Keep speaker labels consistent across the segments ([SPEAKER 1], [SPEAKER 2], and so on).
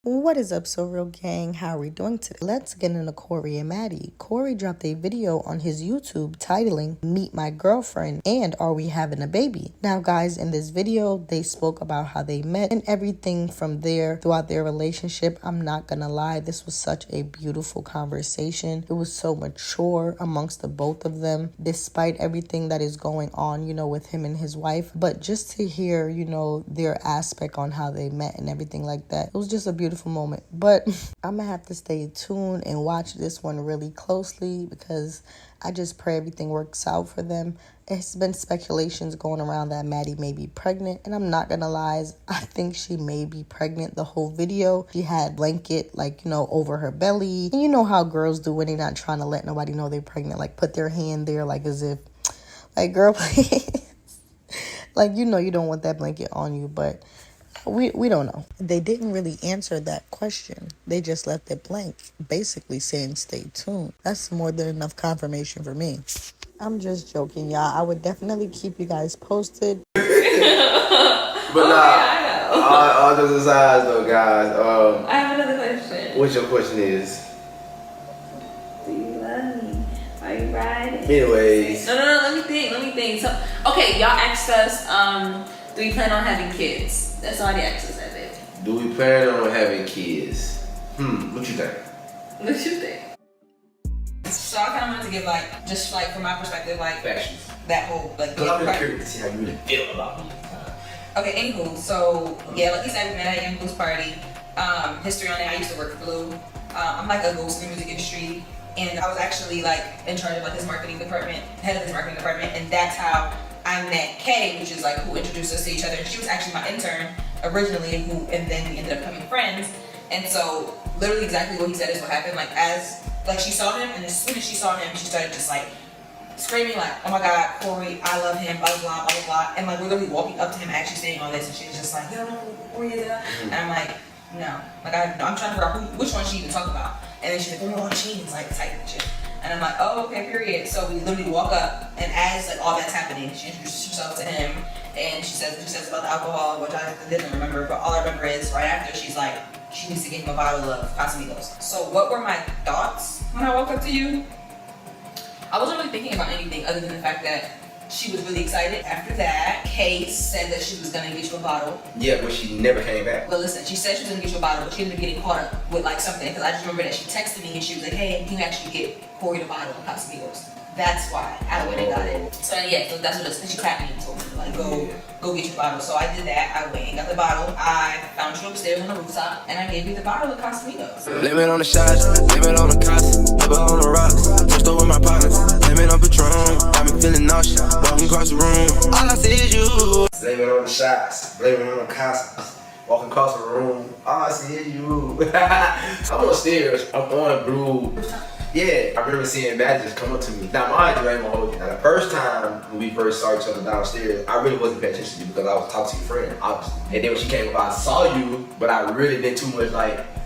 [SPEAKER 1] What is up, SoReal gang? How are we doing today? Let's get into Corey and Maddie. Corey dropped a video on his YouTube titling Meet My Girlfriend and Are We Having a Baby? Now guys, in this video, they spoke about how they met and everything from there throughout their relationship. I'm not gonna lie, this was such a beautiful conversation. It was so mature amongst the both of them, despite everything that is going on, with him and his wife. But just to hear, their aspect on how they met and everything like that, it was just a beautiful moment. But I'm gonna have to stay tuned and watch this one really closely because I just pray everything works out for them. It's been speculations going around that Maddie may be pregnant, and I'm not gonna lie, I think she may be pregnant. The whole video, she had blanket over her belly, and you know how girls do when they're not trying to let nobody know they're pregnant, like put their hand there as if girl, please. You don't want that blanket on you, but we don't know. They didn't really answer that question. They just left it blank, basically saying stay tuned. That's more than enough confirmation for me. I'm just joking, y'all. I would definitely keep you guys posted.
[SPEAKER 2] But all jokes aside though, guys.
[SPEAKER 3] I have another question.
[SPEAKER 2] What your question is?
[SPEAKER 3] Do you love me? Are you riding?
[SPEAKER 2] Anyways.
[SPEAKER 3] No, let me think. So, okay, y'all asked us, do we plan on having kids? That's somebody asked us that, baby.
[SPEAKER 2] Do we plan on having kids? What you think?
[SPEAKER 3] What you think? So I kind of wanted to give just from my perspective,
[SPEAKER 2] Fashion.
[SPEAKER 3] that whole
[SPEAKER 2] Because I'm really curious to see how you really feel about me.
[SPEAKER 3] Okay, anywho, so yeah, like you said, we met at a young Blue's party. History on it, I used to work for Blue. I'm a ghost in the music industry, and I was actually in charge of his marketing department, head of his marketing department, and that's how I met Kay, which is who introduced us to each other. She was actually my intern originally, and then we ended up becoming friends. And so literally exactly what he said is what happened. She saw him, and as soon as she saw him, she started just screaming oh my God, Corey, I love him, blah blah blah blah. And we're literally walking up to him, actually saying all this, and she was just yo, Corey, and I'm no, I'm trying to figure out which one she even talked about. And then she's like, oh, jeans, type of shit. And I'm oh, okay, period. So we literally walk up, and as all that's happening, she introduces herself to him, and she says about the alcohol, which I didn't remember, but all I remember is right after she's she needs to get him a bottle of Casamigos. So what were my thoughts when I walked up to you? I wasn't really thinking about anything other than the fact that she was really excited. After that, Kay said that she was gonna get you a bottle.
[SPEAKER 2] Yeah, but she never came back.
[SPEAKER 3] But listen, she said she was gonna get you a bottle, but she ended up getting caught up with something. Because I just remember that she texted me and she was like, hey, can you actually get Corey the bottle of Casamigos? That's why I went and got it. So yeah, so that's what it is. She tapped me and told me go get your bottle. So I did that. I went and got the bottle. I found you upstairs on the rooftop, and I gave you the bottle of Casamigos.
[SPEAKER 4] Limit on the shots, limit on the cost, limit on the rocks. Touched over my partners, limit on Patron. Got me feeling nauseous, walking across the room. All I see is you.
[SPEAKER 2] Blame it on the shots, blame it on the costumes. Walking across the room, all I see is you. I'm upstairs, I'm on Blue. Yeah, I remember seeing Maddie just come up to me. Now, mind you, I ain't gonna hold you. Now, the first time when we first saw each other downstairs, I really wasn't paying attention to you because I was talking to your friend, obviously. And then when she came up, I saw you, but I really didn't too much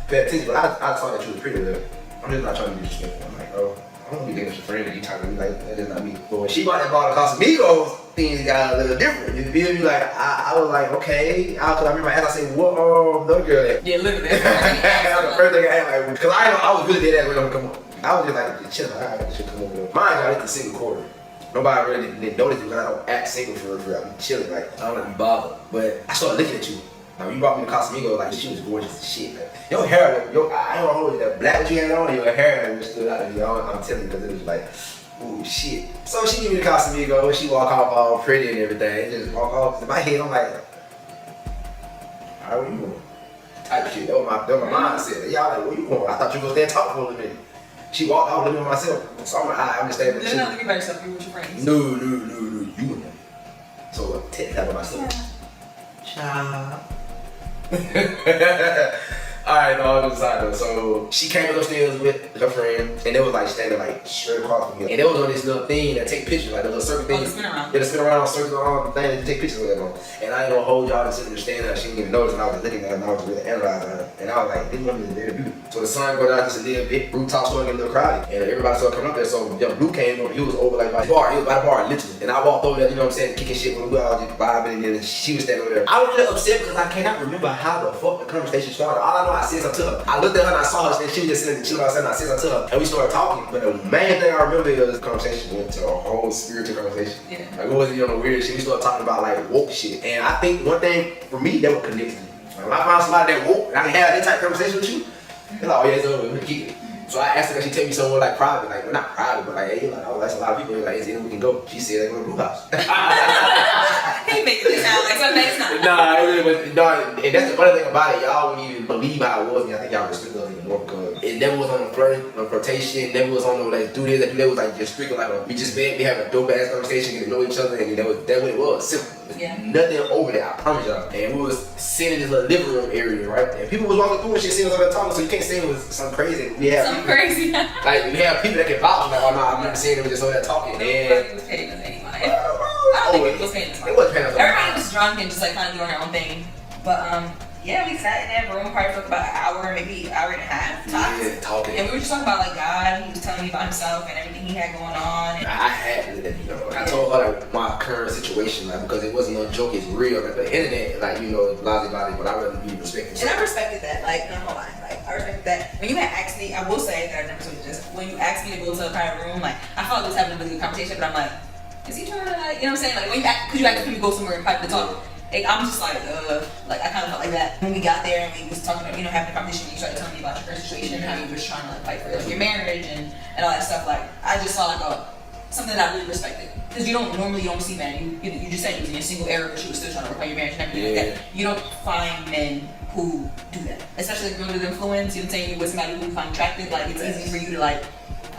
[SPEAKER 2] pay attention. But I saw that you was pretty little. I'm just not trying to be disrespectful. I'm oh, I don't be thinking it's your friend and you talking to me that is not me. But when she bought that bottle of Casamigos, things got a little different. You feel me? I was okay. Cause I remember as I said, whoa, no girl that.
[SPEAKER 3] Yeah, look at that.
[SPEAKER 2] The first thing I had, cause I was really dead ass when come on. I was just chilling. I got this shit come over there. Mind you, I did the single quarter. Nobody really didn't notice because I don't act single for I'm chilling. I don't want to be bothered. But I started looking at you. Now you brought me to Casamigos, she was gorgeous as shit. Your hair, I don't hold that black that you had on, your hair stood out of you. I'm telling you, because it was ooh, shit. So she gave me the Casamigos, she walk off all pretty and everything, just walk off. In my head, I'm how are you going? Type shit. That was my mindset. Y'all where you going? I thought you was there talking for a little minute. She walked out living with myself. So I'm just standing there.
[SPEAKER 3] You're not living by yourself, you're with your friends.
[SPEAKER 2] No, you and them. So I'm taking that by myself. Child. Alright, no, I'm just side though. So she came upstairs with her friend, and they was standing straight across from me. And they was on this little thing that take pictures, the little circle thing.
[SPEAKER 3] The spin around.
[SPEAKER 2] Yeah, the spin around, circle around thing that take pictures with them on. And I ain't gonna hold y'all to sit there standing there. She didn't even notice, and I was looking at her, and I was really analyzing her. And I was this woman is very beautiful. So the sun go down just a little bit, rooftop started getting a little crowded, and everybody started coming up there. So young Blue came over, he was over by the bar, literally. And I walked over there, you know what I'm saying, kicking shit when we all just vibing, and then she was standing over there. I was really upset because I cannot remember how the fuck the conversation started. All I know, I said something to her. I looked at her and I saw her, and she was just sitting in the chill outside, and I said something to her, and we started talking. But the main thing I remember is the conversation went to a whole spiritual conversation.
[SPEAKER 3] Yeah.
[SPEAKER 2] Like, it wasn't on the weird shit. We started talking about like woke shit. And I think one thing for me that would connect me. Like, when I found somebody that woke, and I can have that type of conversation with you, they're like, oh yeah, it's over, we're gonna keep it. So I asked her, can she take me somewhere like private, like, well, not private, but like, hey, like, oh, that's a lot of people, like, is it we can go? She said, they go to the Blue House.
[SPEAKER 3] He making it sound like something that's not.
[SPEAKER 2] Nah, it really was, nah, and that's the funny thing about it, y'all wouldn't even believe how it was, and I think y'all respect us even more because it never was on the flirtation, never was on the, like, do this, that was like just strictly like, we just met, we have a dope ass conversation, get to know each other, and that what it was, simple.
[SPEAKER 3] Yeah.
[SPEAKER 2] Nothing over there, I promise y'all. And we was sitting in this little living room area, right? And people was walking through and shit, seeing us over there talking, so you can't say it was something crazy. We have
[SPEAKER 3] Something
[SPEAKER 2] people,
[SPEAKER 3] crazy.
[SPEAKER 2] like, we have people that can vouch, like, oh no, I remember seeing them just over there talking.
[SPEAKER 3] Nobody was paying us anyway. I don't think it was paying us.
[SPEAKER 2] It wasn't paying us.
[SPEAKER 3] Everybody was drunk and just like kind of doing their own thing. But yeah, we sat in that room probably for about an hour, maybe an hour and a half tops.
[SPEAKER 2] Yeah, talking.
[SPEAKER 3] And we were just talking about like God. He was telling me about himself and everything he had going on. And
[SPEAKER 2] I had to, you know, I told her like my current situation, like, because it wasn't no joke, it's real. Like the internet, like, you know, blah blah, but I really be respecting.
[SPEAKER 3] I respected that. Like, no lie. Like, I respected that. When you had asked me, I will say that I never told you this. When you asked me to go to a private room, like, I felt like we was having a really good conversation, but I'm like, is he trying to, like, you know what I'm saying? Like, when you because you asked me to go somewhere in private to talk. Like, I'm just like, I kind of felt like that. When we got there and we was talking, you know, having a conversation, you started telling me about your current situation and how you was trying to like fight for like, your marriage and all that stuff. Like, I just saw like something that I really respected. Because you don't see men. You just said you was in a single era, but you was still trying to work on your marriage and everything like that. You don't find men who do that, especially like under the influence. You know what I'm saying? You with somebody who you find attractive. Like, it's easy for you to like,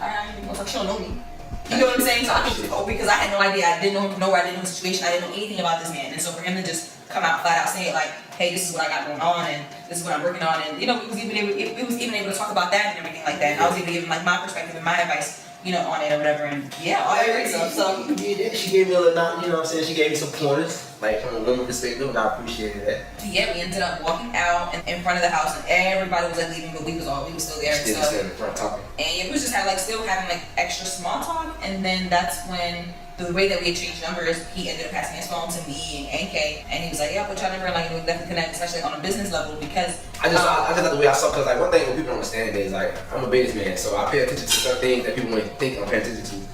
[SPEAKER 3] alright, like she don't know me. You know what I'm saying? So I just, because I had no idea. I didn't know where I didn't know the situation. I didn't know anything about this man. And so for him to just come out flat out saying like, hey, this is what I got going on and this is what I'm working on, and you know, we was even able to talk about that and everything like that. And I was able to give him like my perspective and my advice, you know, on it or whatever. And yeah, all that great stuff. So
[SPEAKER 2] she gave me a little, you know what I'm saying? She gave me some pointers, like from a woman perspective, and I appreciated that.
[SPEAKER 3] Yeah, we ended up walking out in front of the house, and everybody was like leaving, but we was still there.
[SPEAKER 2] Still in front talking.
[SPEAKER 3] And it was just still having like extra small talk, and then that's when the way that we exchanged numbers, he ended up passing his phone to me and NK, and he was like, yeah, I'll put your number, and like, we'll definitely connect, especially on a business level, because I just
[SPEAKER 2] like the way I saw, because like one thing when people don't understand is like, I'm a businessman, so I pay attention to some things that people wouldn't think I'm paying attention to.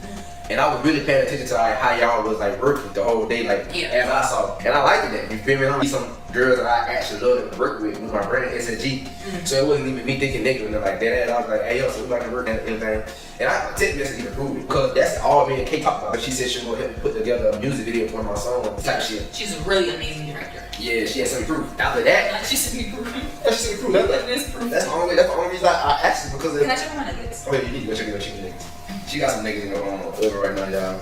[SPEAKER 2] And I was really paying attention to like how y'all was like working the whole day, like as I saw, and I liked that. You feel me? I'm some girls that I actually love to work with my brand SNG. So it wasn't even me thinking negative and like that. I was like, hey yo, so we like to work and everything. And I text message even proved it because that's all me and Kate talked about. She said she was gonna help me put together a music video for my song type shit.
[SPEAKER 3] She's a really amazing director.
[SPEAKER 2] Yeah, she has some proof. After that,
[SPEAKER 3] she sent me proof.
[SPEAKER 2] Yeah, she sent me proof. That's the only reason I asked her because.
[SPEAKER 3] Can I check my nuggets?
[SPEAKER 2] Oh yeah, you need to go check your nuggets. She got some niggas in her over right now, y'all.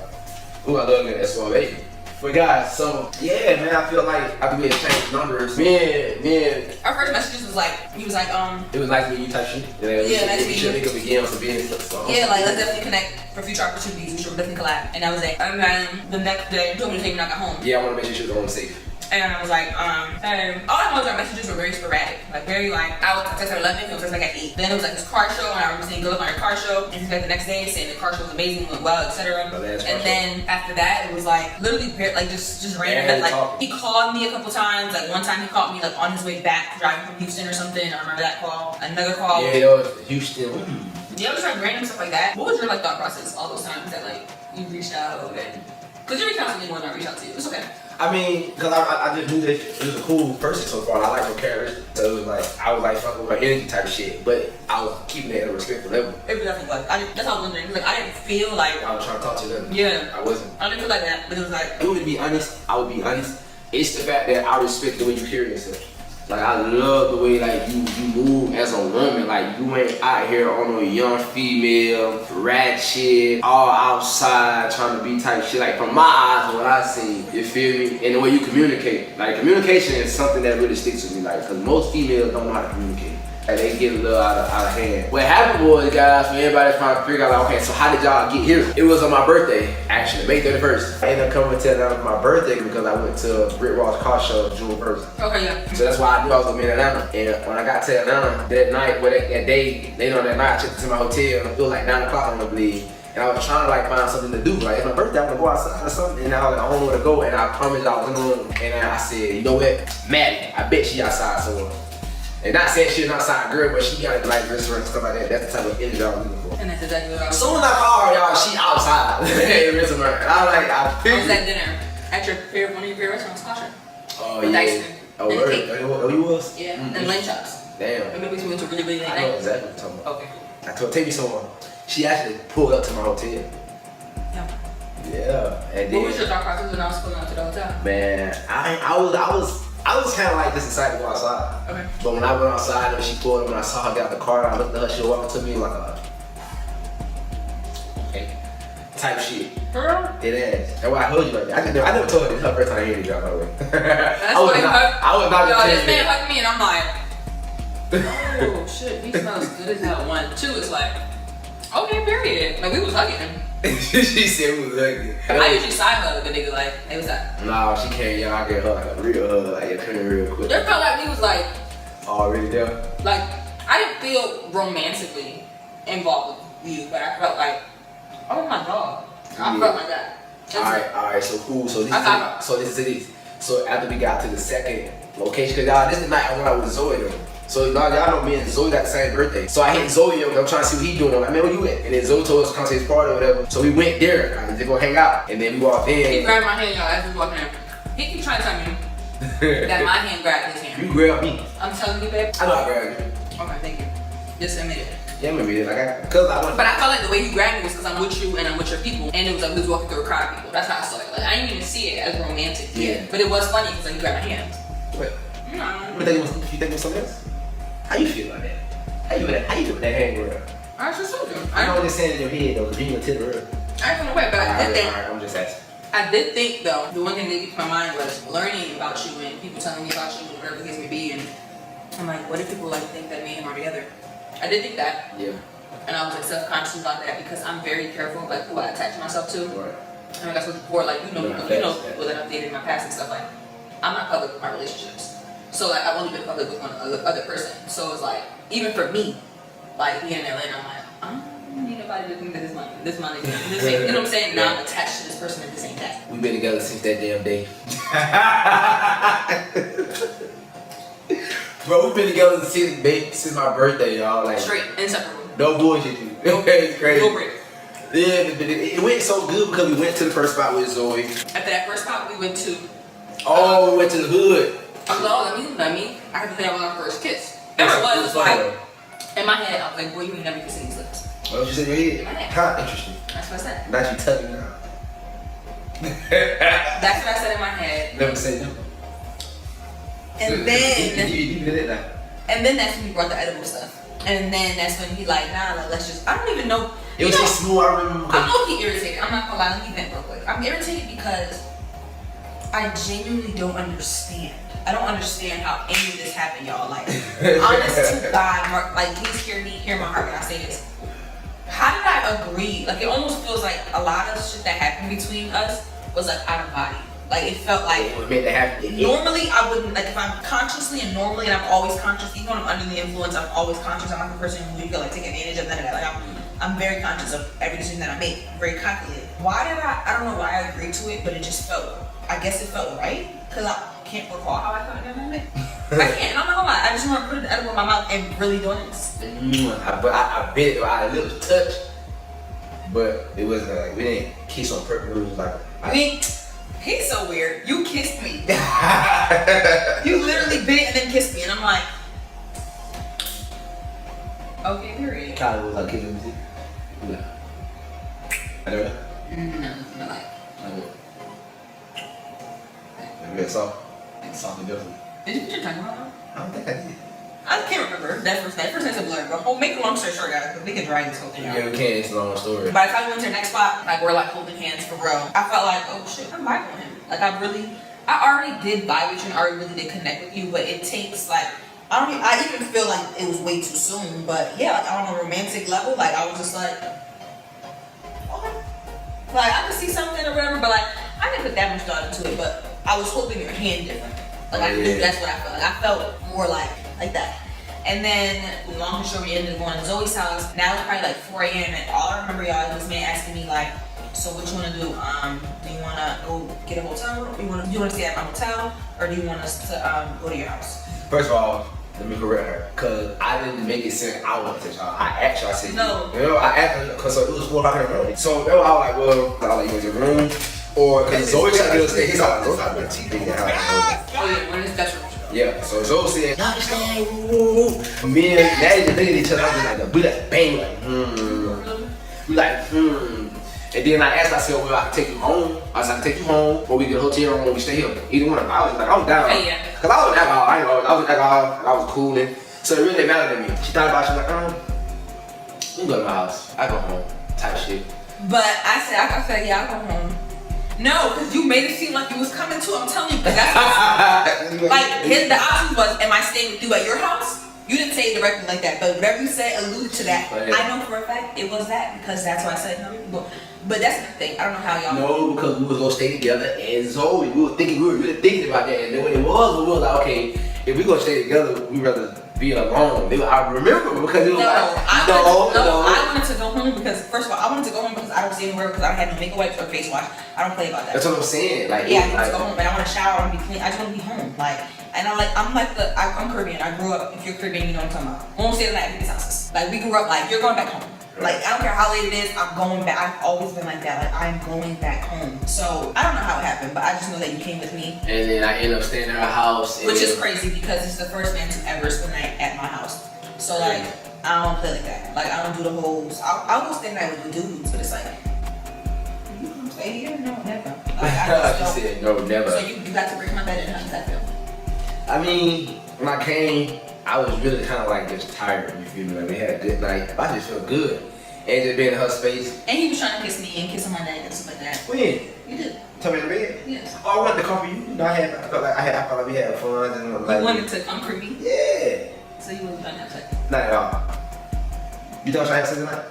[SPEAKER 2] Ooh, I love that SoRealTea. But guys, so yeah, man, I feel like after we exchanged numbers, man.
[SPEAKER 3] Our first messages was like, he was like,
[SPEAKER 2] it was nice meeting you type shit.
[SPEAKER 3] Yeah, nice meeting you.
[SPEAKER 2] We should begin on some business stuff.
[SPEAKER 3] Yeah, like let's definitely connect for future opportunities. We should definitely collab. And that was it. And then the next day, he told me to take me when I got home.
[SPEAKER 2] Yeah, I want to make sure she was home safe.
[SPEAKER 3] And I was like, and all I know is our messages were very sporadic. Like, very like, I would text her at 11, it was like at 8. Then it was like this car show, and I remember saying good luck on your car show. And he's like the next day saying the car show was amazing, went well, etc. And then after that, it was like, literally, like just random. Like, he called me a couple times. Like, one time he called me like on his way back, driving from Houston or something. I remember that call. Another call.
[SPEAKER 2] Yeah, that was Houston.
[SPEAKER 3] Yeah, it was like random stuff like that. What was your like thought process all those times that like you reached out and... Because you reached out to me more than I reached out to you. It's okay.
[SPEAKER 2] I mean, because I just knew that it was a cool person so far. I liked her character. So it was like, I was like fucking with her energy type of shit. But I was keeping it at a respectful level.
[SPEAKER 3] It was definitely like, that's how I was wondering. Like, I didn't feel like...
[SPEAKER 2] I was trying to talk to them.
[SPEAKER 3] Yeah.
[SPEAKER 2] I wasn't.
[SPEAKER 3] I didn't feel like that, but it was like...
[SPEAKER 2] It would be honest. I would be honest. It's the fact that I respect the way you carry yourself. Like, I love the way, like, you move as a woman. Like, you ain't out here on a young female, ratchet, all outside, trying to be type shit. Like, from my eyes, what I see, you feel me? And the way you communicate. Like, communication is something that really sticks with me. Like, because most females don't know how to communicate. Like, they get a little out of hand. What happened was, guys, for everybody trying to figure out, like, okay, so how did y'all get here? It was on my birthday, actually, May 31st. I ended up coming to Atlanta for my birthday because I went to Britt Ross car show June 1st.
[SPEAKER 3] Okay, yeah.
[SPEAKER 2] So that's why I knew I was gonna be in Atlanta. And when I got to Atlanta that night, that day, later on that night, I checked into my hotel. It was like 9 o'clock, I believe. And I was trying to like find something to do. Like it's my birthday, I'm gonna go outside or something. And I was like, I don't know where to go. And I promised I was in the room. And I said, you know what? Maddie, I bet she outside somewhere. And not saying she's an outside girl, but she got like restaurants and stuff like that. That's the type of energy I was looking for.
[SPEAKER 3] And that's exactly what I was.
[SPEAKER 2] As soon as I call her, y'all, she outside. Restaurant. And I was like, I
[SPEAKER 3] I was
[SPEAKER 2] figured.
[SPEAKER 3] at dinner at one of your favorite restaurants, Cashapp.
[SPEAKER 2] Oh
[SPEAKER 3] With
[SPEAKER 2] yeah.
[SPEAKER 3] ice cream.
[SPEAKER 2] Oh,
[SPEAKER 3] And
[SPEAKER 2] word.
[SPEAKER 3] cake.
[SPEAKER 2] Oh, you was?
[SPEAKER 3] Yeah, and lamb chops.
[SPEAKER 2] Damn.
[SPEAKER 3] Remember we went to really, really late
[SPEAKER 2] I know
[SPEAKER 3] night?
[SPEAKER 2] exactly what you're talking about.
[SPEAKER 3] Okay.
[SPEAKER 2] I told her, take me somewhere. She actually pulled up to my hotel.
[SPEAKER 3] Yeah.
[SPEAKER 2] Yeah. And then,
[SPEAKER 3] What was your thought process when I was pulling up to the hotel?
[SPEAKER 2] man, I was kind of like this excited to go outside.
[SPEAKER 3] Okay.
[SPEAKER 2] But when I went outside, when she pulled up, when I saw her get out the car, I looked at her, she was walking to me like a, okay, type shit.
[SPEAKER 3] Girl?
[SPEAKER 2] It ass. That's why I heard you like that. I never told her this is her first time I heard you drop my way.
[SPEAKER 3] That's
[SPEAKER 2] I was
[SPEAKER 3] why
[SPEAKER 2] not
[SPEAKER 3] yo,
[SPEAKER 2] to
[SPEAKER 3] this
[SPEAKER 2] tell
[SPEAKER 3] man
[SPEAKER 2] you.
[SPEAKER 3] hugged me and I'm like, oh shit, he smells good as hell. 1, 2, it's like, okay, period. Like we was hugging him.
[SPEAKER 2] She said we was ugly.
[SPEAKER 3] I usually side hug the nigga like, hey, what's that?
[SPEAKER 2] Nah, she can't. Yeah, I get her like a real hug. Like, it couldn't real quick.
[SPEAKER 3] There felt like we was like,
[SPEAKER 2] Already there?
[SPEAKER 3] like, I didn't feel romantically involved with you, but I felt like, oh my god. I felt like that.
[SPEAKER 2] Alright, so cool. So this
[SPEAKER 3] I got
[SPEAKER 2] is this. So after we got to the second location, cause y'all, this is the night I went out with Zoe though. So y'all know me and Zoe got the same birthday. So I hit Zoe up, I'm trying to see what he doing. I'm like, man, where you at? And then Zoe told us to come to his party or whatever. So we went there, I to go hang out. And then we walked
[SPEAKER 3] He
[SPEAKER 2] in.
[SPEAKER 3] grabbed my hand, y'all, as we was walking in. He keep trying to tell me that my hand grabbed his hand.
[SPEAKER 2] You grabbed me.
[SPEAKER 3] I'm telling you, babe.
[SPEAKER 2] I know I grabbed you.
[SPEAKER 3] Okay, thank you. Just admit it.
[SPEAKER 2] Yeah, maybe like cause I went.
[SPEAKER 3] But I felt like the way you grabbed me was because I'm with you and I'm with your people. And it was like we was walking through a crowd of people. That's how I saw it. Like I didn't even see it as romantic.
[SPEAKER 2] Yeah.
[SPEAKER 3] But it was funny because like you grabbed my hand.
[SPEAKER 2] What?
[SPEAKER 3] No.
[SPEAKER 2] You think it was something else? How you feel about that? How you feel with that hand grab?
[SPEAKER 3] I just told you.
[SPEAKER 2] I know what they're saying in your head though, cause you didn't tell the real.
[SPEAKER 3] I feel away, but I did think.
[SPEAKER 2] Alright, I'm just asking.
[SPEAKER 3] I did think though, the one thing that kept my mind was learning about you and people telling me about you and whatever the case may be. And I'm like, what if people like think that me and him are together? I did think that.
[SPEAKER 2] Yeah.
[SPEAKER 3] And I was like self-conscious about that because I'm very careful like who I attach myself to.
[SPEAKER 2] Right.
[SPEAKER 3] I mean, that's what before, like, you know
[SPEAKER 2] Yeah,
[SPEAKER 3] people that I've dated in my past and stuff. Like, I'm not public with my relationships, so like I've only been public with one other person. So it's like, even for me, like being in Atlanta, I'm like, I don't need nobody to think that this money, you know what I'm saying? Now I'm attached to this person at the same time.
[SPEAKER 2] We've been together since that damn day. Bro, we've been together since my birthday, y'all. Like
[SPEAKER 3] Straight, inseparable.
[SPEAKER 2] no bullshit, dude. It's crazy.
[SPEAKER 3] No break.
[SPEAKER 2] Yeah, it went so good because we went to the first spot with Zoe.
[SPEAKER 3] After that first spot, we went to.
[SPEAKER 2] Oh, we went to the hood.
[SPEAKER 3] Let me. I had to say that was our first kiss. That's what it was like. In my head, I was like, boy, you ain't never kissed these lips.
[SPEAKER 2] What you said in your
[SPEAKER 3] In my
[SPEAKER 2] head?
[SPEAKER 3] head.
[SPEAKER 2] How interesting.
[SPEAKER 3] That's what I said.
[SPEAKER 2] Not you telling me now.
[SPEAKER 3] That's what I said in my head.
[SPEAKER 2] Never say no.
[SPEAKER 3] And then.
[SPEAKER 2] You did it now.
[SPEAKER 3] And then that's when he brought the edible stuff. And then that's when he like, nah, like, let's just, I don't even know.
[SPEAKER 2] It was so smooth, I remember.
[SPEAKER 3] I'm low-key irritated. I'm not gonna lie, let me vent real quick. I'm irritated because I genuinely don't understand. I don't understand how any of this happened, y'all. Like, honest to God, Mark, like, please hear my heart when I say this. How did I agree? Like, it almost feels like a lot of shit that happened between us was like out of body. Like, it felt like
[SPEAKER 2] It made that happen.
[SPEAKER 3] normally I wouldn't, like if I'm consciously and normally, and I'm always conscious, even when I'm under the influence, I'm always conscious. I'm like a person who feel like take advantage of that. Like I'm very conscious of every decision that I make, very calculated. Why did I don't know why I agreed to it, but it just felt, I guess it felt right, because I can't recall how I felt in that moment. I can't, and I'm not gonna lie, I just want to put the edible in my mouth and really doing this.
[SPEAKER 2] But I bit it, our lips touched, but it wasn't like, we didn't kiss on purpose, it was like,
[SPEAKER 3] I mean, he's so weird. You kissed me. You literally bit it and then kissed me, and I'm like, okay, period.
[SPEAKER 2] Kyle was like kissing me. Yeah. I don't know.
[SPEAKER 3] No, like.
[SPEAKER 2] Maybe it's soft. It's soft different.
[SPEAKER 3] Did you put your tongue out though?
[SPEAKER 2] I don't think I did.
[SPEAKER 3] I can't remember. That first night's a blur. But make a long story short, guys, because we can drag this whole thing out.
[SPEAKER 2] Yeah, we can. It's a long story.
[SPEAKER 3] By the time we went to the next spot, like we're like holding hands for real. I felt like, oh shit, I'm vibing with him. Like I already did vibe with you and I already really did connect with you, but it takes like, I even feel like it was way too soon, but yeah, like on a romantic level, like I was just like, okay. Like I could see something or whatever, but like I didn't put that much thought into it, but I was holding your hand different. Like I knew that's what I felt. Like I felt more like that. And then, long and short, we ended up going to Zoe's house. Now it's probably like 4 a.m. and all I remember, y'all, is this man asking me like, so what you want to do? Do you want to go get a hotel? Do you want to stay at my hotel? Or do you want us to go to your house?
[SPEAKER 2] First of all, let me correct her, cause I didn't make it seem I wanted to y'all. I asked you, I said,
[SPEAKER 3] no.
[SPEAKER 2] You know, I asked her, cause it was 4 o'clock in the morning. So I was like, well, I was like, you want your room? Or, cause Zoe tried to stay his house.
[SPEAKER 3] Oh yeah, we're in his bedroom.
[SPEAKER 2] Yeah, so Zoe said, y'all understand, me and Maddie just looking at each other, I was like, we like, bang, like, we like, And then I asked myself whether I could take you home. I was like, I can take you home, or we get a hotel room, or we stay here. Either one of them. I was like, I was down.
[SPEAKER 3] Hey, yeah.
[SPEAKER 2] Cause I was alcohol, I was alcohol, I was cooling. So it really didn't matter to me. She thought about it, she was like, you go to my house, I go home, type shit.
[SPEAKER 3] But I said, I said, yeah, I'll go home. No, because you made it seem like you was coming to. I'm telling you, because that's like the option was, am I staying with you at your house? You didn't say it directly like that, but whatever you said alluded to that. I know for a fact it was that because that's why I said no. But that's the thing. I don't know how y'all.
[SPEAKER 2] No, because we was gonna stay together, and Zoe, we were really thinking about that, and then when it was, we were like, okay, if we gonna stay together, we rather be alone. I remember because it was
[SPEAKER 3] I wanted to go home because first of all, I wanted to go home because I don't see anywhere because I don't have no makeup wipes or face wash. I don't play about that.
[SPEAKER 2] That's what I'm saying. Like,
[SPEAKER 3] yeah, I want to go home, and I want to shower and be clean. I just want to be home, like. And I'm Caribbean. I grew up. If you're Caribbean, you know what I'm talking about. We won't stay the night at people's houses. Like we grew up. Like you're going back home. Like I don't care how late it is. I'm going back. I've always been like that. Like I'm going back home. So I don't know how it happened, but I just know that you came with me.
[SPEAKER 2] And then I ended up staying at her house.
[SPEAKER 3] Which is crazy because it's the first man to ever spend the night at my house. So like I don't play like that. Like I don't do the whole. I'll go stay the night with the dudes, but it's like. You come stay here? No, never. Like, I just
[SPEAKER 2] she said no, never.
[SPEAKER 3] So you got to break my bed in. How does that feel?
[SPEAKER 2] I mean, when I came, I was really kind of like just tired, you feel me? Like we had a good night. I just felt good. And just being in her space.
[SPEAKER 3] And he was trying to kiss me and kiss on my neck and stuff like that.
[SPEAKER 2] When?
[SPEAKER 3] You did.
[SPEAKER 2] Tell me in the bed?
[SPEAKER 3] Yes.
[SPEAKER 2] Oh, I wanted to come for you. You know, I felt like we had fun. And like,
[SPEAKER 3] you wanted to come for me?
[SPEAKER 2] Yeah.
[SPEAKER 3] So you wasn't trying to have sex?
[SPEAKER 2] Not at all. You thought I was trying to have sex tonight?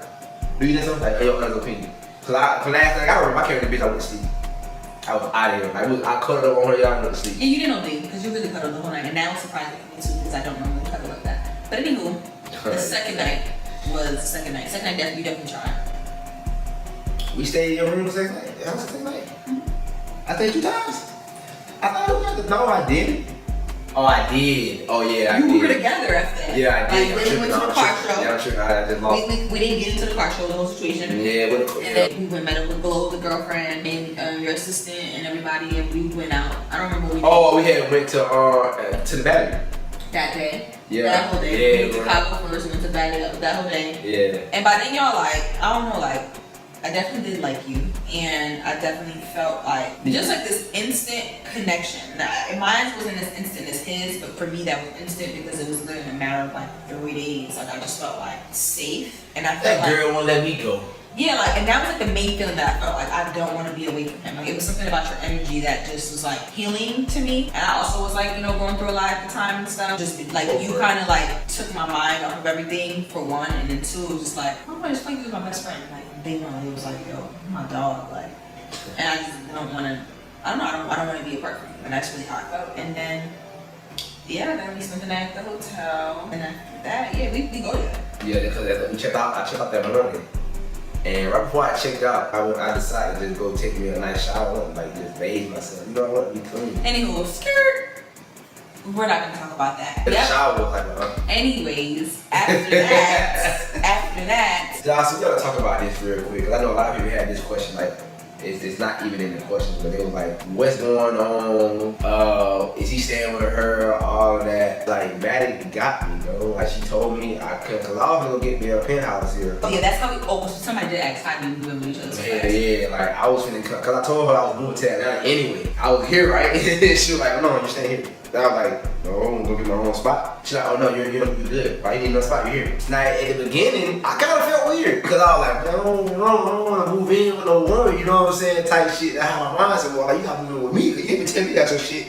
[SPEAKER 2] Do you think so? Like, in your honest opinion? Cause last night, I remember I carried the bitch, I went to sleep. I was out of here. I cuddled up on her, y'all, and went to sleep.
[SPEAKER 3] Yeah, you didn't know me because you really cuddled the whole night, and now it's surprising for me too because I don't normally cuddle like that. But anywho, the second night was the second night. Second night, you definitely tried.
[SPEAKER 2] We stayed in your room the second night. That was the second night. I think 2 times. I thought no, I didn't. Oh, I did. Oh yeah, I did.
[SPEAKER 3] We were together after that.
[SPEAKER 2] Yeah, I did.
[SPEAKER 3] Like, we went to the car show.
[SPEAKER 2] Yeah, I'm sure I just lost.
[SPEAKER 3] We didn't get into the car show, the whole situation.
[SPEAKER 2] Yeah,
[SPEAKER 3] and then we went met up with Glow, the girlfriend, and your assistant, and everybody, and we went out. I don't remember what we did.
[SPEAKER 2] We went to the Maddie.
[SPEAKER 3] That day.
[SPEAKER 2] Yeah.
[SPEAKER 3] That whole day.
[SPEAKER 2] Yeah,
[SPEAKER 3] we went to Cabo first, went to Maddie that whole day.
[SPEAKER 2] Yeah.
[SPEAKER 3] And by then y'all like, I don't know, like, I definitely did like you, and I definitely felt like just like this instant connection. Now, mine wasn't as instant as his, but for me that was instant because it was literally a matter of like 3 days. Like I just felt like safe, and I felt
[SPEAKER 2] That
[SPEAKER 3] like
[SPEAKER 2] girl won't let me go.
[SPEAKER 3] yeah, like, and that was like the main feeling that I felt like I don't want to be away from him. Like it was something about your energy that just was like healing to me, and I also was like going through a lot at the time and stuff. Just like you kind of like took my mind off of everything for one, and then two, it was just like I'm gonna just play you with my best friend. Like day one, it was like yo, my dog, like, and I just don't want to. I don't know. I don't want to be apart from you, and that's really how I felt. And then then we spent the night at the hotel, and after that, we go there.
[SPEAKER 2] Yeah, because we checked out. I checked out that morning. And right before I checked out, I decided to just go take me a nice shower and like just bathe myself. You know, I want to be clean.
[SPEAKER 3] Anywho, skirt. We're not gonna talk about that.
[SPEAKER 2] The shower was like
[SPEAKER 3] Anyways, after that.
[SPEAKER 2] Y'all, so we gotta talk about this real quick. Cause I know a lot of people had this question, like, it's not even in the questions, but they was like, what's going on? Is he staying with her? All of that. Like, Maddie got me, bro. Like, she told me I couldn't, cause I was gonna get me a penthouse here.
[SPEAKER 3] Oh yeah, that's how we, somebody did ask how you live with each other.
[SPEAKER 2] Yeah, like, I was finna, cause I told her I was moving to Atlanta anyway. I was here, right? She was like, no, you're staying here. And I was like, no, I'm gonna go get my own spot. She's like, oh no, you're good. Right? You need no spot, you're here. Now, at the beginning, I kind of felt weird. Because I was like, I don't want to move in with no woman, you know what I'm saying? Type shit. That's how my mind said, well, like, you gotta move in with me. You didn't tell me that your shit.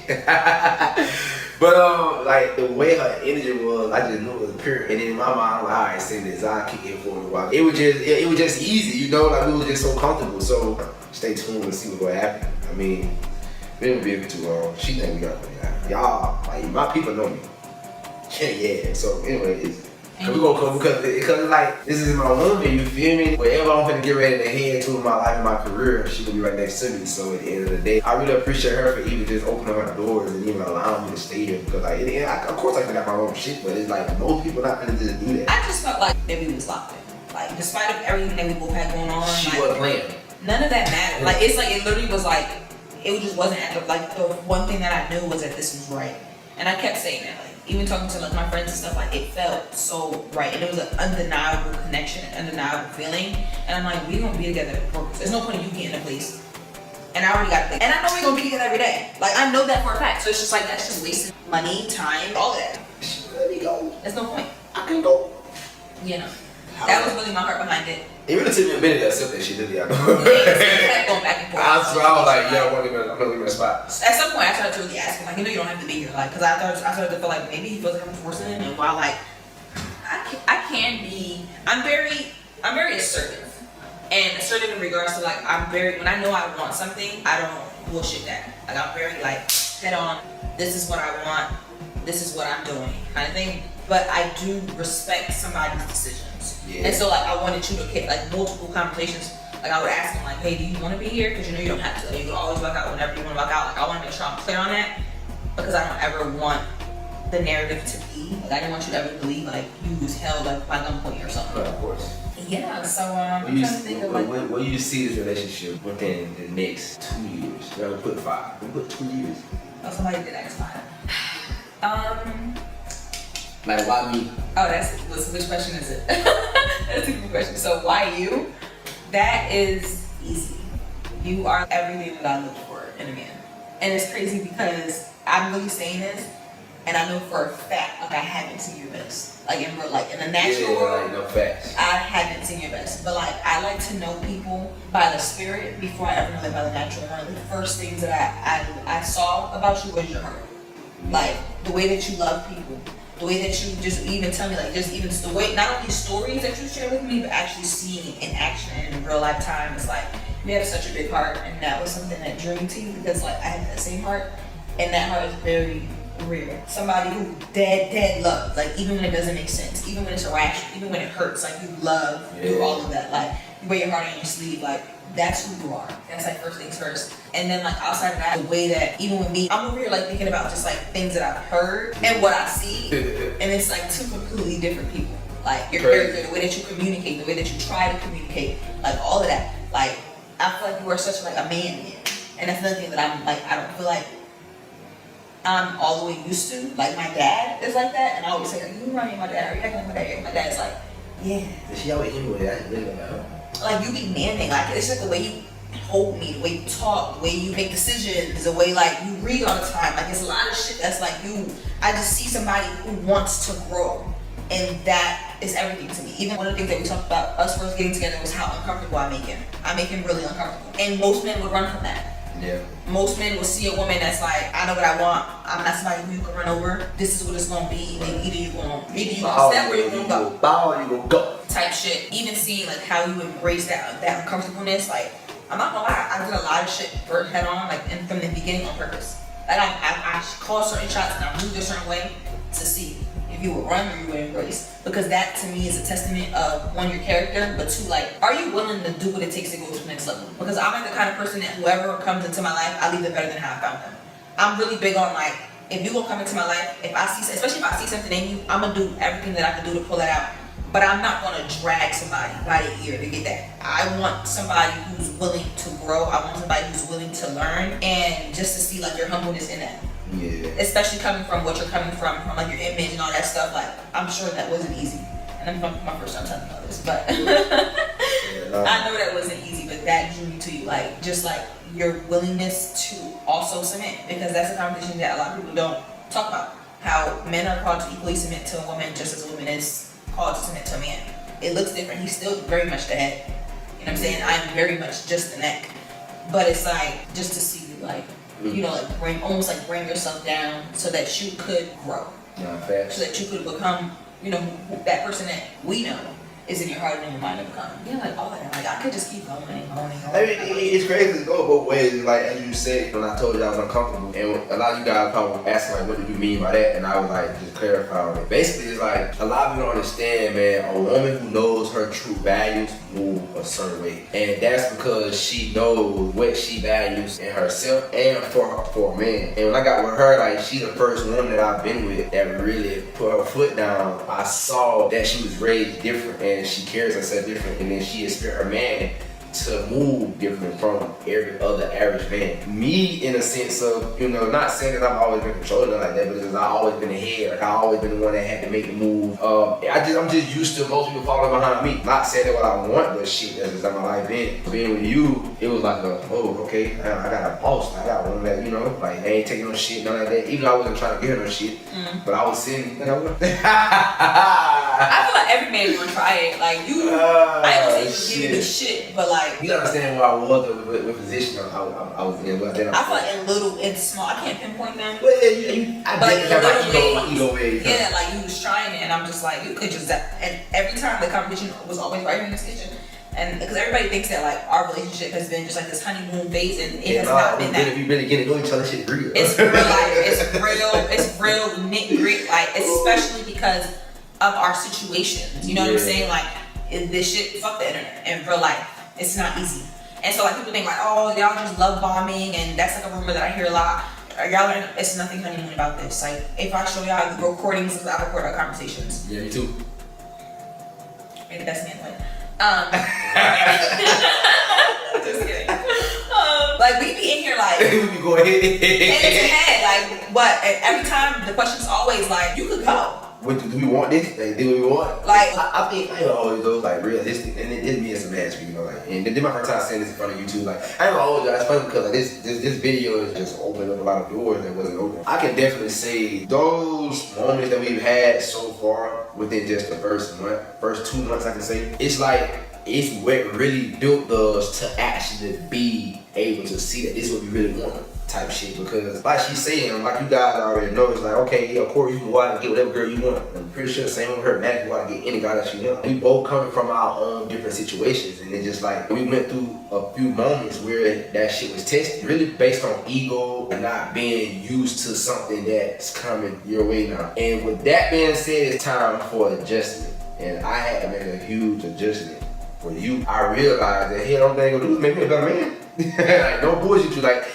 [SPEAKER 2] But, like, the way her energy was, I just knew it was pure. And then in my mind, I'm like, all right, say this, I'll kick it for a while. It was just easy, you know? Like, we were just so comfortable. So, stay tuned and see what's going to happen. I mean, we didn't be able to, she think we got money. Y'all, like, my people know me. Yeah. So anyway, we gonna come because like this is my woman, you feel me? Wherever I'm finna get ready to head to in my life and my career, she gonna be right next to me. So at the end of the day, I really appreciate her for even just opening up my doors and even allowing me to stay here because like of course I can have my own shit, but it's like most people not gonna just do that.
[SPEAKER 3] I just felt like that we was locked in. Like despite of everything that we both had going on,
[SPEAKER 2] She
[SPEAKER 3] like,
[SPEAKER 2] wasn't playing.
[SPEAKER 3] None of that mattered. Like it's like it literally was like it just wasn't like the one thing that I knew was that this was right, and I kept saying that. Like even talking to like my friends and stuff, like it felt so right, and it was an undeniable connection, undeniable feeling. And I'm like, we gonna be together for purpose. There's no point in you getting a place, and I already got a place, and I know we're gonna be together every day. Like I know that for a fact. So it's just like that's just wasting money, time, all of that.
[SPEAKER 2] Let me go.
[SPEAKER 3] There's no point.
[SPEAKER 2] I can go.
[SPEAKER 3] You know, that was really my heart behind it.
[SPEAKER 2] It really took me a minute to accept that shit, didn't it?
[SPEAKER 3] Yeah, so we kept going back and forth.
[SPEAKER 2] I swear, I was like, yeah, I'm gonna leave him in a spot.
[SPEAKER 3] At some point, I started to really ask him, like, you know, you don't have to be here, like, because I started to feel like maybe he feels like I'm forcing him, and while like, I can be, I'm very assertive, and assertive in regards to like, when I know I want something, I don't bullshit that. Like I'm very like head on. This is what I want. This is what I'm doing, kind of thing. But I do respect somebody's decisions. Yeah. And so like I wanted you to get like multiple conversations. Like I would ask him like, hey, do you want to be here? Because you know you don't have to. Like, you can always walk out whenever you want to walk out. Like I want to make sure I'm clear on that because I don't ever want the narrative to be like I didn't want you to ever believe like you was held like by gunpoint or something.
[SPEAKER 2] Of course.
[SPEAKER 3] Yeah. So I'm trying to think of like
[SPEAKER 2] where you see this relationship within the next 2 years? You gotta put 5. We put 2 years.
[SPEAKER 3] Oh, somebody did ask 5.
[SPEAKER 2] Like why me?
[SPEAKER 3] Oh, which question is it? That's a good question. So why you? That is easy. You are everything that I look for in a man. And it's crazy because I'm really saying this and I know for a fact like I haven't seen your best. Like in real life. In the natural world,
[SPEAKER 2] like no facts.
[SPEAKER 3] I haven't seen your best. But like I like to know people by the spirit before I ever know them by the natural. One of the first things that I saw about you was your heart. Like the way that you love people. The way that you just even tell me, like just even the way, not only stories that you share with me, but actually seeing it in action and in real life time. It's like, you have such a big heart, and that was something that drew me to you because like I have that same heart, and that heart is very rare. Somebody who dead love, like even when it doesn't make sense, even when it's irrational, even when it hurts, like you love through all of that. Like you wear your heart on your sleeve, like that's who you are. That's like first things first. And then like outside of that, the way that even with me, I'm over here like thinking about just like things that I've heard and what I see. And it's like two completely different people. Like your character, the way that you communicate, the way that you try to communicate, like all of that. Like I feel like you are such like a man. And that's another thing that I'm like, I don't feel like I'm all the way used to. Like my dad is like that. And I always say, like, you remind me of my dad, or you acting like my dad. And my dad's like, yeah.
[SPEAKER 2] She always anyway, that's really about her.
[SPEAKER 3] Like you be manning, like it's like the way you hold me, the way you talk, the way you make decisions, the way like you read all the time. Like it's a lot of shit that's like you. I just see somebody who wants to grow, and that is everything to me. Even one of the things that we talked about us first getting together was how uncomfortable I make him. I make him really uncomfortable, and most men would run from that.
[SPEAKER 2] Yeah.
[SPEAKER 3] Most men will see a woman that's like, I know what I want. I'm not somebody who you can run over. This is what it's gonna be. And either you gonna step or you gonna go.
[SPEAKER 2] Bow, you gonna go.
[SPEAKER 3] Type shit. Even seeing like how you embrace that uncomfortableness. Like I'm not gonna lie, I did a lot of shit for head on, like from the beginning on purpose. Like I call certain shots and I moved a certain way to see if you would run or you would embrace. Because that to me is a testament of one, your character, but two, like, are you willing to do what it takes to go to the next level? Because I'm like the kind of person that whoever comes into my life, I leave it better than how I found them. I'm really big on like, if you gonna come into my life, especially if I see something in you, I'm gonna do everything that I can do to pull that out. But I'm not gonna drag somebody by the ear to get that. I want somebody who's willing to grow. I want somebody who's willing to learn, and just to see like your humbleness in that.
[SPEAKER 2] Yeah.
[SPEAKER 3] Especially coming from what you're coming from like your image and all that stuff. Like I'm sure that wasn't easy. And I'm my first time telling you this, but I know that wasn't easy. But that drew me to you, like just like your willingness to also submit, because that's a conversation that a lot of people don't talk about. How men are called to equally submit to a woman, just as a woman is called to submit to a man. It looks different. He's still very much the head. You know what I'm saying? I'm very much just the neck. But it's like just to see you like. You know, like bring yourself down so that you could grow. So that you could become, you know, that person that we know is in your heart and in your mind to become. Yeah, like all that. Like I could just keep going and going and going.
[SPEAKER 2] I mean, it's crazy to go both ways. Like as you said, when I told you I was uncomfortable, and a lot of you guys probably asking like, what do you mean by that? And I was like, just clarify on it. Basically, it's like a lot of people don't understand, man. A woman who knows her true values move a certain way, and that's because she knows what she values in herself and for a man. And when I got with her, like, she's the first woman that I've been with that really put her foot down. I saw that she was raised different and she carries herself different, and then she expects her man to move different from every other average man. Me, in a sense of, you know, not saying that I've always been controlling like that, but because I've always been the head, like I've always been the one that had to make the move. I'm just used to most people following behind me. Not saying that what I want, but shit, that's just how my life been. Being with you, it was like okay, I got a boss, I got one that, you know, like they ain't taking no shit, none like that. Even though I wasn't trying to give her no shit, but I was sitting, you know.
[SPEAKER 3] I feel like every man gonna try it. Like you, I ain't gonna say you give me the shit, but like
[SPEAKER 2] you gotta understand where I was with position I was in. But then
[SPEAKER 3] I feel like in little, in small. I can't pinpoint them.
[SPEAKER 2] Well, yeah, I bet have my ego way.
[SPEAKER 3] Yeah, like you was trying it, and I'm just like, you could just. And every time the conversation was always right here in this kitchen, and because everybody thinks that like our relationship has been just like this honeymoon phase, and it has not been that.
[SPEAKER 2] We really get to know each other, shit real.
[SPEAKER 3] It's real life. It's real nit grit. Like especially because of our situations. You know what I'm saying? Like this shit. Fuck the internet. In real life, it's not easy. And so like people think like, oh, y'all just love bombing, and that's like a rumor that I hear a lot. Y'all learn it's nothing honeymoon about this. Like if I show y'all the recordings, I record our conversations.
[SPEAKER 2] Yeah, me too.
[SPEAKER 3] Maybe that's me anyway. Just kidding. Like we be in here like
[SPEAKER 2] we be going
[SPEAKER 3] in his head like what? And every time the question's always like, you could go.
[SPEAKER 2] What, do we want this? Like, do we want?
[SPEAKER 3] Like,
[SPEAKER 2] I think I ain't always those like realistic, and it's me as a man, you know, like, and then my first time saying this in front of you too, like, I ain't gonna hold you. It's funny because like this video is just opening up a lot of doors that wasn't open. I can definitely say those moments that we've had so far within just the first 2 months, I can say, it's like it's what really built us to actually be able to see that this is what we really want. Type shit, because like she's saying, like you guys already know, it's like, okay, yeah, of course you can go out and get whatever girl you want. I'm pretty sure the same with her, Maddie, go out and get any guy that she wants. We both coming from our own different situations, and it's just like we went through a few moments where that shit was tested, really based on ego and not being used to something that's coming your way now. And with that being said, it's time for adjustment, and I had to make a huge adjustment. For you, I realized that hey, don't think I'm gonna do is make me a better man. Like no bullshit, you like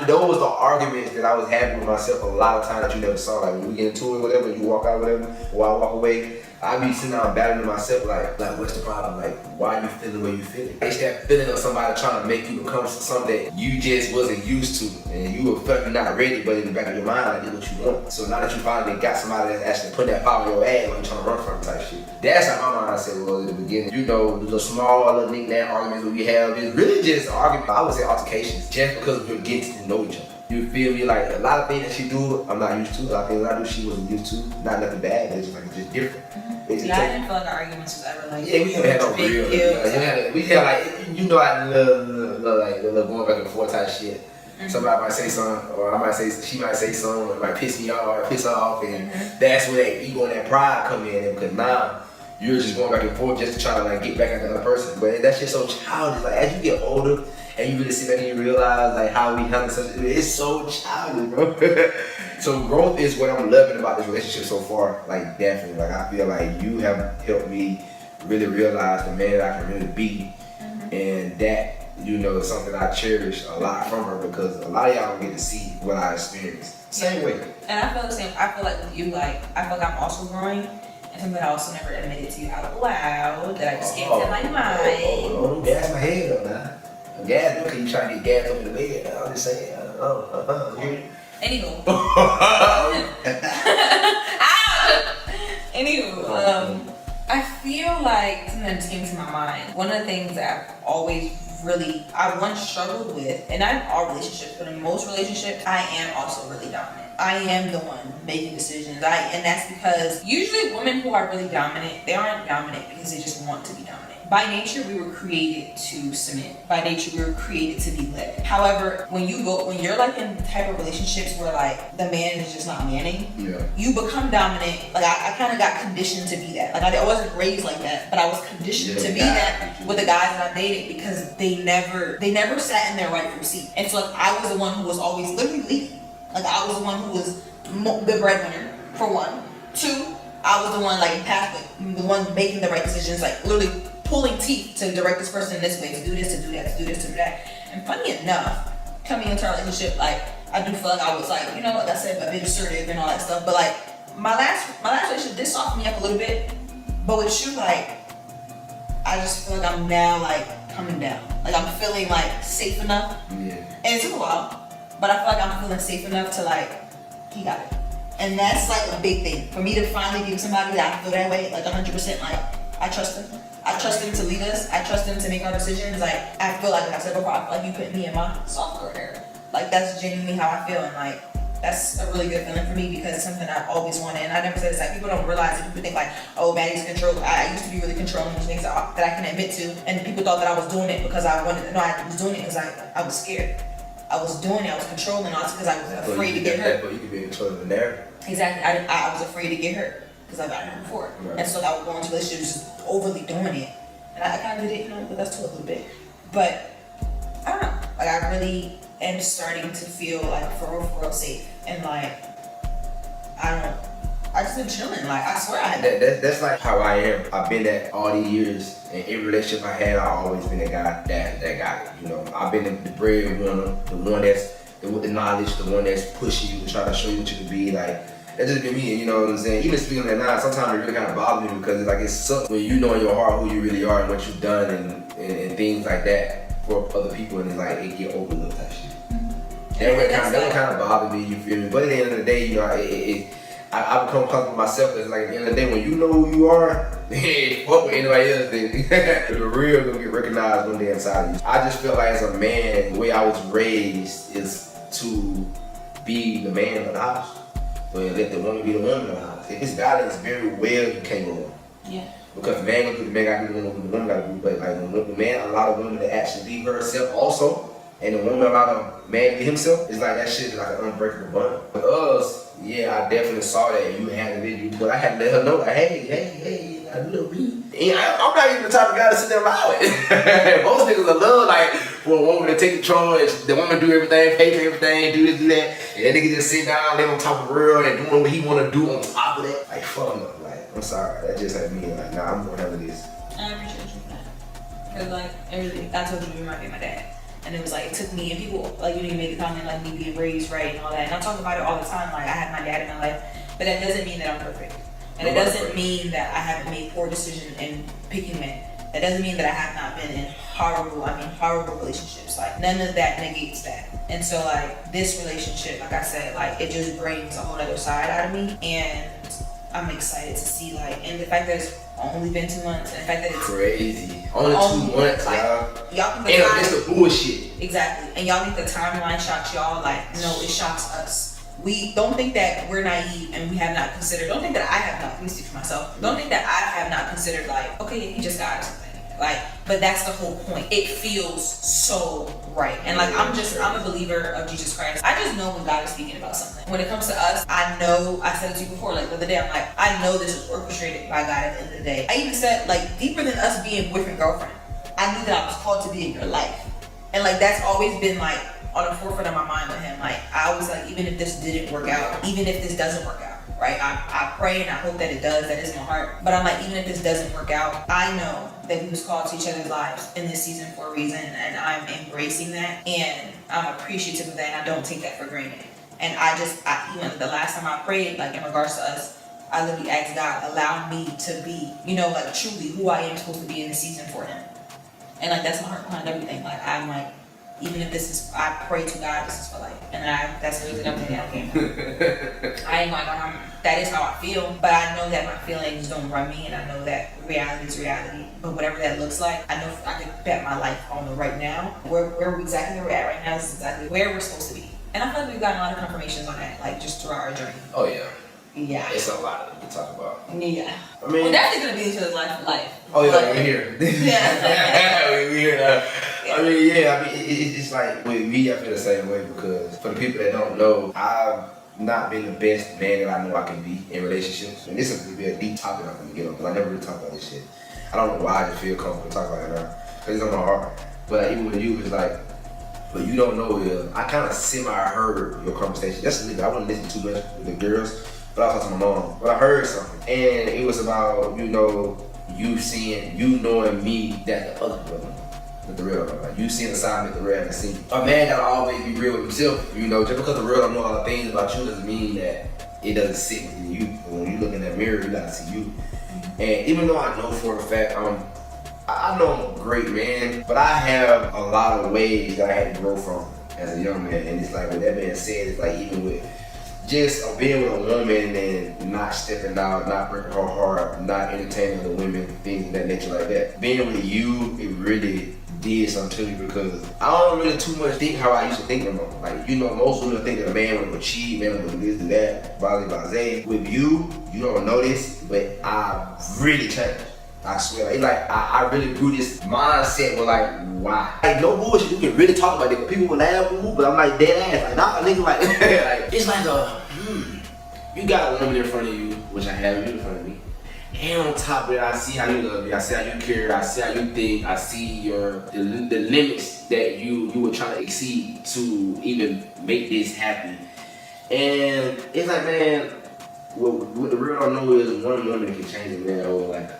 [SPEAKER 2] those was the arguments that I was having with myself a lot of times that you never saw. Like when we get into it, whatever, you walk out, whatever, or I walk away, I be sitting down battling myself like what's the problem? Like why you feeling the way you feeling? It's that feeling of somebody trying to make you become something that you just wasn't used to, and you were felt not ready, but in the back of your mind, I did what you want. So now that you finally got somebody that's actually put that power in your ass, like you trying to run from type shit. That's how my mindset was at the beginning. You know, the small little knick-knack arguments that we have is really just arguments. I would say altercations, just because we're getting to know each other. You feel me? Like a lot of things that she do, I'm not used to. A lot of things I do, she wasn't used to. Not nothing bad, but it's just like it's just different.
[SPEAKER 3] Yeah, I didn't feel like our arguments was ever like.
[SPEAKER 2] Yeah, we never had no real. We had like, you know, I love going back and forth type shit. Somebody might say something, or I might say, she might say something, it might piss me off, or piss her off, and that's where that ego and that pride come in. Because now you're just going back and forth just to try to like get back at the other person. But that's just so childish. Like as you get older and you really sit back and you realize like how we handle such, it's so childish, bro. So growth is what I'm loving about this relationship so far. Like definitely, like I feel like you have helped me really realize the man that I can really be, and that, you know, is something I cherish a lot from her, because a lot of y'all don't get to see what I experienced. Same way.
[SPEAKER 3] And I feel the same. I feel like with you, like I feel like I'm also growing, and something I also never admitted to you out loud that I just can't tell my mind.
[SPEAKER 2] Don't gas my head up now. I'm gassed because you trying to get gassed up in the bed. I'm just saying.
[SPEAKER 3] Anywho. Anywho, I feel like something that just came to my mind. One of the things that I've always I once struggled with, and not in all relationships, but in most relationships, I am also really dominant. I am the one making decisions. And that's because usually women who are really dominant, they aren't dominant because they just want to be dominant. By nature, we were created to submit. By nature, we were created to be led. However, when you're like in the type of relationships where like the man is just not manning, you become dominant. Like I kind of got conditioned to be that. Like I wasn't raised like that, but I was conditioned to be that with the guys that I dated, because they never sat in their rightful seat. And so like I was the one who was always literally leading. Like I was the one who was the breadwinner for one. 2, I was the one like the one making the right decisions, like literally pulling teeth to direct this person in this way, to do this, to do that, to do this, to do that. And funny enough, coming into our relationship, like I do feel like I was like, you know, like I said, a bit assertive and all that stuff. But like my last relationship did soften me up a little bit. But with you, like I just feel like I'm now like coming down. Like I'm feeling like safe enough.
[SPEAKER 2] Yeah.
[SPEAKER 3] And it took a while, but I feel like I'm feeling safe enough to like, he got it. And that's like a big thing for me to finally give somebody that I feel that way, like 100%. Like I trust him. I trust him to lead us. I trust him to make our decisions. Like I feel like I said before, I feel like you put me in my soft era. Like that's genuinely how I feel, and like that's a really good feeling for me because it's something I always wanted. And I never said it's like people don't realize it. People think like, oh, Maddie's control. I used to be really controlling these things that I can admit to, and people thought that I was doing it because I wanted. No, I was doing it because I was scared. I was doing it. I was controlling also because I was afraid to get hurt.
[SPEAKER 2] But you could be in control of the narrative.
[SPEAKER 3] Exactly. I was afraid to get hurt because I've gotten hurt before, right. And so I would go into relationships just overly doing it, and I kind of did it, you know, but that's too a little bit. But I don't know. Like I really am starting to feel like for real safe, and like I just been chilling. Like I swear
[SPEAKER 2] That's like how I am. I've been that all these years. In every relationship I had, I've always been the guy that got it. You know, I've been the breadwinner, the one that's with the knowledge, the one that's pushing you to try to show you what you can be. Like that's just been me. And you know what I'm saying? Even speaking of that now, sometimes it really kind of bothers me because it's like it sucks when you know in your heart who you really are and what you've done and things like that for other people, and it's like it get overlooked type shit. That would kind of bother me. You feel me? But at the end of the day, you know, I become comfortable with myself. It's like at the end of the day, when you know who you are, fuck with anybody else. The real gonna get recognized one day inside of you. I just feel like as a man, the way I was raised is to be the man of the house. Well, let the woman be the woman of the house. If it's balance very well, you can't go wrong.
[SPEAKER 3] Yeah.
[SPEAKER 2] Because the man gonna do the man gotta do the woman gotta do. But like the man allow the woman to actually be herself also, and the woman allow the man to be himself, it's like that shit is like an unbreakable bond. With us, yeah, I definitely saw that you had a video, but I had to let her know like, hey, I love you. And I'm not even the type of guy to sit there and allow it. Most niggas are love like for a woman to take control, and the woman do everything, pay for everything, do this, do that, and that nigga just sit down, live on top of the world, and doing what he wanna do on top of that. Like fuck no, like I'm sorry, that just ain't me. Like nah, I'm gonna handle this.
[SPEAKER 3] I appreciate you for that. Cause like everything, I told you you might be my dad. And it was like, it took me, and people, like, you know, you made the comment, like, me being raised right and all that. And I talk about it all the time, like, I had my dad in my life. But that doesn't mean that I'm perfect. And it doesn't mean that I haven't made poor decisions in picking men. That doesn't mean that I have not been in horrible relationships. Like, none of that negates that. And so, like, this relationship, like I said, like, it just brings a whole other side out of me. And I'm excited to see, like, and the fact that it's only been 2 months, and the fact that it's
[SPEAKER 2] crazy. Only 2 months,
[SPEAKER 3] like, y'all think the
[SPEAKER 2] and it's the bullshit.
[SPEAKER 3] Exactly. And y'all think the timeline shocks y'all? Like, no, it shocks us. We don't think that we're naive and we have not considered, don't think that I have not, let me speak for myself, don't think that I have not considered like, okay, he just got or something. Like, but that's the whole point. It feels so right. And like, I'm a believer of Jesus Christ. I just know when God is speaking about something. When it comes to us, I know, I said it to you before, like the other day, I'm like, I know this is orchestrated by God at the end of the day. I even said, like, deeper than us being boyfriend, girlfriend, I knew that I was called to be in your life. And like, that's always been like, on the forefront of my mind with him. Like, I was like, even if this didn't work out, even if this doesn't work out, right? I pray and I hope that it does, that is my heart. But I'm like, even if this doesn't work out, I know that we was called to each other's lives in this season for a reason, and I'm embracing that, and I'm appreciative of that, and I don't take that for granted. And I even the last time I prayed, like in regards to us, I literally asked God, allow me to be, you know, like truly who I am supposed to be in this season for him. And like, that's my heart behind everything. Like, I'm like, even if this is, I pray to God, this is for life. And that's the reason I'm saying I ain't like, that is how I feel. But I know that my feelings don't run me, and I know that reality is reality. But whatever that looks like, I know I could bet my life on the right now. Where we're exactly where we're at right now is exactly where we're supposed to be. And I feel like we've gotten a lot of confirmations on that, like just throughout our journey.
[SPEAKER 2] Oh yeah.
[SPEAKER 3] Yeah.
[SPEAKER 2] It's a lot to talk about.
[SPEAKER 3] Yeah.
[SPEAKER 2] I mean,
[SPEAKER 3] we're definitely gonna be each other's life for life.
[SPEAKER 2] Oh yeah, we're here.
[SPEAKER 3] Yeah.
[SPEAKER 2] We're here now. I mean, yeah, it's like with me, I feel the same way because for the people that don't know, I've not been the best man that I know I can be in relationships. And this is going to be a deep topic I'm going to get on because I never really talk about this shit. I don't know why I just feel comfortable talking about it now because it's on my heart. But even with you, it's like, but you don't know, I kind of semi-heard your conversation. That's a nigga, I wouldn't listen too much with the girls. But I was talking to my mom. But I heard something. And it was about, you know, you seeing, you knowing me that the other brother, that the real brother. Like, you seeing the side that the real haven't seen. A man gotta always be real with himself. You know, just because the real don't know all the things about you doesn't mean that it doesn't sit within you. When you look in that mirror, you gotta see you. And even though I know for a fact, I know I'm a great man, but I have a lot of ways that I had to grow from as a young man. And it's like, with that being said, it's like even with just being with a woman and not stepping out, not breaking her heart, not entertaining the women, things of that nature like that. Being with you, it really did something to me because I don't really too much think how I used to think anymore. Like, you know, most women think that a man would cheat, man would do this, do that, blase. With you, you don't know this, but I really changed. I swear, like I really grew this mindset where like, why? Like no bullshit, you can really talk about it. People will laugh, but I'm like dead ass. Like not a nigga like, like it's like you got a woman in front of you, which I have you in front of me. And on top of it, I see how you love me, I see how you care, I see how you think, I see the limits that you were trying to exceed to even make this happen. And it's like, man, what the real don't know is one woman can change a man over like that.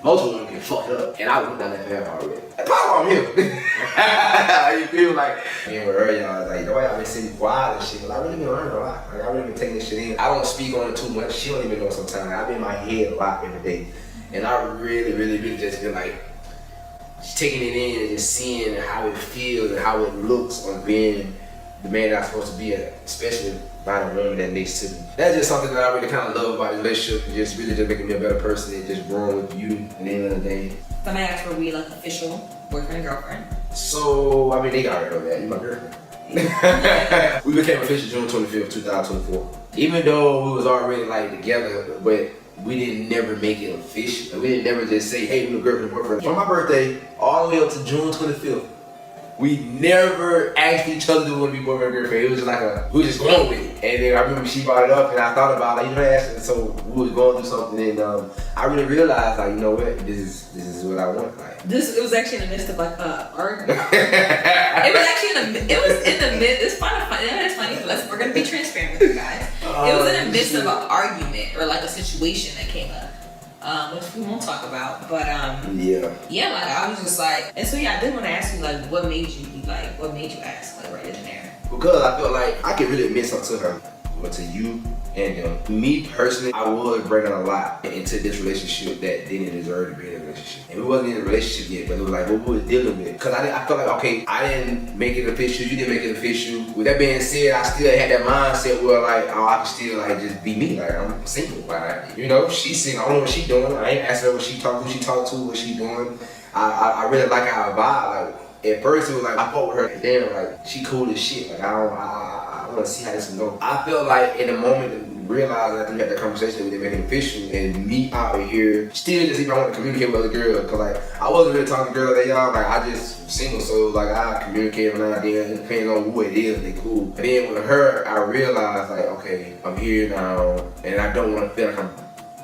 [SPEAKER 2] Most women get fucked up, and I went down that path already. That's probably why I'm here. You feel like, man, with her, y'all, like, the way I've been sitting quiet and shit, but I really been learning a lot. Like, I really been taking this shit in. I don't speak on it too much. She don't even know sometimes. I've been in my head a lot every day. And I really just been like, taking it in and just seeing how it feels and how it looks on being the man that I'm supposed to be, especially by the woman that next to me. That's just something that I really kind of love about the relationship, just really just making me a better person and just growing with you at the end of the day.
[SPEAKER 3] So I asked, were we like official boyfriend and girlfriend?
[SPEAKER 2] So, I mean, they already know that. You my girlfriend. We became official June 25th, 2024. Even though we was already like together, but we didn't never make it official. We didn't never just say, hey, we're girlfriend and boyfriend. On my birthday, all the way up to June 25th, we never asked each other to want to be boyfriend and girlfriend. It was just like we were just going with it. And then I remember she brought it up and I thought about it, like, you know, asking. So we was going through something and I really realized, like, you know what, this is what I want. Like,
[SPEAKER 3] it was actually in the midst of like argument. It was actually in the midst. It's funny. It's funny. We're gonna be transparent with you guys. It was in the midst of an argument or like a situation that came up. Which we won't talk about, but yeah, like I was just like, and so yeah, I did want to ask you like, what made you ask like right in there?
[SPEAKER 2] Because I felt like I could really admit something to her, but to you and me personally, I was bringing a lot into this relationship that didn't deserve to be in a relationship. And we wasn't in a relationship yet, but it was like what we were dealing with. Because I felt like, okay, I didn't make it official, you didn't make it official. With that being said, I still had that mindset where like, oh, I can still like just be me. Like, I'm single. Like, you know, she's single. I don't know what she's doing. I ain't asking her what she talking to, what she doing. I really like how I vibe. Like, at first it was like, I fought with her, and damn, like, she cool as shit. Like, I want to see how this can go. I felt like in the moment to realize after we had that conversation, we didn't make it official, and me out here still just even want to communicate with other girls, cause like I wasn't really talking to girls that y'all, like I just single, so like I communicate with her then, depending on who it is, they cool. But then with her, I realized like, okay, I'm here now, and I don't want to feel like I'm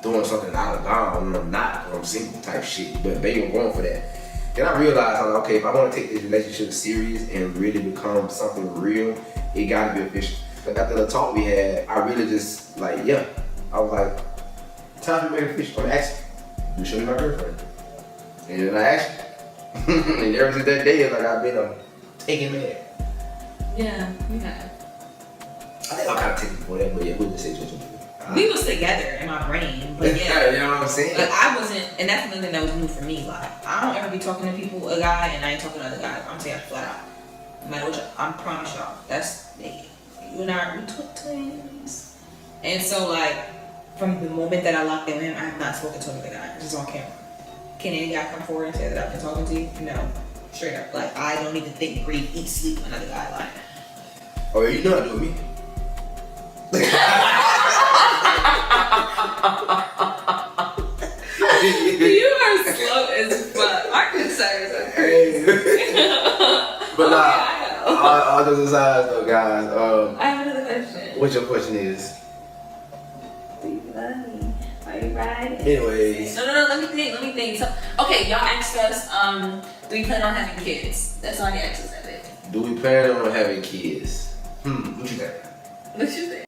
[SPEAKER 2] doing something out of bounds, and I'm not, cause I'm single type shit. But baby, I'm going for that. Then I realized, like, okay, if I want to take this relationship serious and really become something real, it gotta be official. But after the talk we had, I really just, like, yeah. I was like, time to make it official. I'm asking, you show me my girlfriend. And then I asked you. And ever since that day, like, I've been taking that.
[SPEAKER 3] Yeah, you have.
[SPEAKER 2] I think I'll kind of take it before that, but yeah, we'll just say something.
[SPEAKER 3] We was together in my brain, but
[SPEAKER 2] yeah. You know what I'm saying?
[SPEAKER 3] Like I wasn't, and that's the thing that was new for me. Like I don't ever be talking to people, a guy, and I ain't talking to other guys. I'm saying flat out. No matter what I promise y'all, that's me. You and I, we twins. And so like, from the moment that I locked them in, I have not spoken to another guy. This is on camera. Can any guy come forward and say that I've been talking to you? No, straight up. Like I don't even think, breathe, eat, sleep with another guy. Like,
[SPEAKER 2] oh, you know I do with me.
[SPEAKER 3] You are slow as fuck. Our concerns are crazy.
[SPEAKER 2] But all those aside though, guys.
[SPEAKER 3] I have another question.
[SPEAKER 2] What your question is?
[SPEAKER 3] Do you love me? Are you riding?
[SPEAKER 2] Anyways.
[SPEAKER 3] No. Let me think. So, okay, y'all asked us, do we plan on having kids? That's all you asked us, I think.
[SPEAKER 2] Do we plan on having kids? What you think?
[SPEAKER 3] What you think?